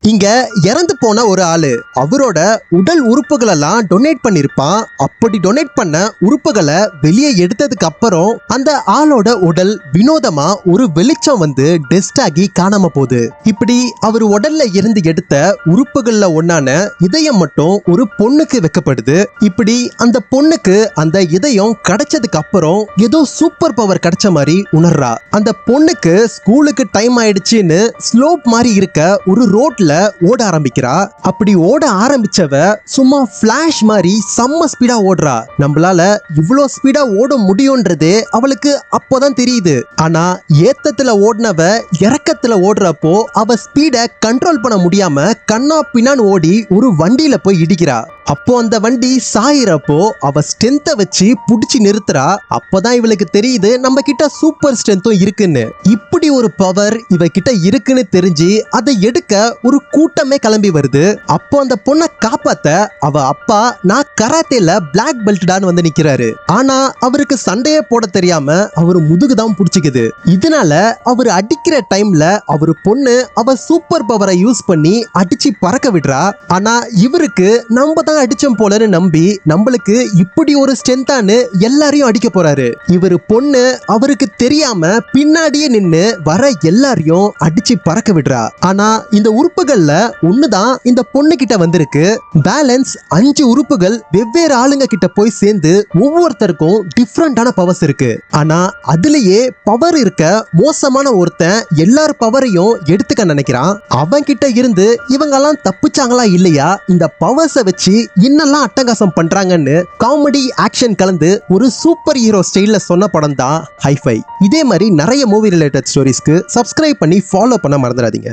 இங்க இறந்து போன ஒரு ஆளு அவரோட உடல் உறுப்புகள் எல்லாம் டொனேட் பண்ணிருப்பான். அப்படி டொனேட் பண்ண உறுப்புகளை வெளியே எடுத்ததுக்கு அப்புறம் அந்த ஆளோட உடல் வினோதமா ஒரு வெளிச்சம் வந்து டெஸ்ட் ஆகி காணாம போகுது. இப்படி அவர் உடல்ல இருந்து எடுத்த உறுப்புகள்ல ஒன்னான இதயம் மட்டும் ஒரு பொண்ணுக்கு வைக்கப்படுது. இப்படி அந்த பொண்ணுக்கு அந்த இதயம் கிடைச்சதுக்கு அப்புறம் ஏதோ சூப்பர் பவர் கிடைச்ச மாதிரி உணர்றா. அந்த பொண்ணுக்கு ஸ்கூலுக்கு டைம் ஆயிடுச்சுன்னு ஸ்லோப் மாதிரி இருக்க ஒரு ரோட்ல ஓட ஆரம்பிக்கிறா. அப்படி ஓட ஆரம்பிச்சவ சும்மா பிளாஷ் மாதிரி செம்ம ஸ்பீடா ஓடுறா. நம்மளால இவ்வளோ ஸ்பீடா ஓட முடியும்ன்றது அவளுக்கு அப்போதான் தெரியுது. ஆனா ஏத்தத்துல ஓடினவ இறக்கத்துல ஓடுறப்போ அவ ஸ்பீட கண்ட்ரோல் பண்ண முடியாம கண்ணா பின்னான்னு ஓடி ஒரு வண்டியில போய் இடிக்கிறா. அப்போ அந்த வண்டி சாயிரப்போ அவ ஸ்ட்ரென்த்த வச்சு புடிச்சு நிறுத்துறா. அப்பதான் இவளுக்கு தெரியுது நம்ம கிட்ட சூப்பர் ஸ்ட்ரென்த்தும் இருக்குன்னு. இப்படி ஒரு பவர் இவ கிட்ட இருக்குன்னு தெரிஞ்சு அதை எடுக்க ஒரு கூட்டமே கிளம்பி வருது. அப்போ அந்த பொண்ணை காப்பாத்த அவ அப்பா நான் கராத்தேல பிளாக் பெல்ட்டான்னு வந்து நிக்கிறாரு. ஆனா அவருக்கு சண்டையே போட தெரியாம அவரு முதுகுதான் புடிச்சுக்குது. இதனால அவர் அடிக்கிற டைம்ல அவரு பொண்ணு அவ சூப்பர் பவரை யூஸ் பண்ணி அடிச்சு பறக்க விடுறா. ஆனா இவருக்கு நம்ம தான் அடிச்சோம் போலன்னு நம்பி நம்மளுக்கு இப்படி ஒரு ஸ்ட்ரென்த்தானு எல்லாரையும் அடிக்க போறாரு. இவரு பொண்ணு அவருக்கு தெரியாம பின்னாடியே நின்னு வர எல்லாரையும் அடிச்சு பறக்க விடுறா. ஆனா இந்த உறுப்புகள்ல ஒண்ணுதான் இந்த பொண்ணு கிட்ட வந்திருக்கு. பேலன்ஸ் 5 உறுப்புகள் வெவ்வேறு ஆளுங்க கிட்ட போய் சேர்ந்து ஒவ்வொருத்தருக்கும் டிஃப்ரெண்டான பவர்ஸ் இருக்கு. ஆனா அதுலயே பவர் இருக்க மோசமான ஒருத்தன் எல்லார் பவரையும் எடுத்துக்க நினைக்கிறான். அவன் கிட்ட இருந்து இவங்க எல்லாம் தப்பிச்சாங்களா இல்லையா, இந்த பவர்ஸை வச்சு இன்னெல்லாம் அட்டகாசம் பண்றாங்கன்னு காமெடி ஆக்ஷன் கலந்து ஒரு சூப்பர் ஹீரோ ஸ்டைல்ல சொன்ன படம் தான் ஹைஃபை. இதே மாதிரி நிறைய மூவி ரிலேட்டட் ஸ்டோரிஸ்க்கு சப்ஸ்கிரைப் பண்ணி ஃபாலோ பண்ண மறந்துடாதீங்க.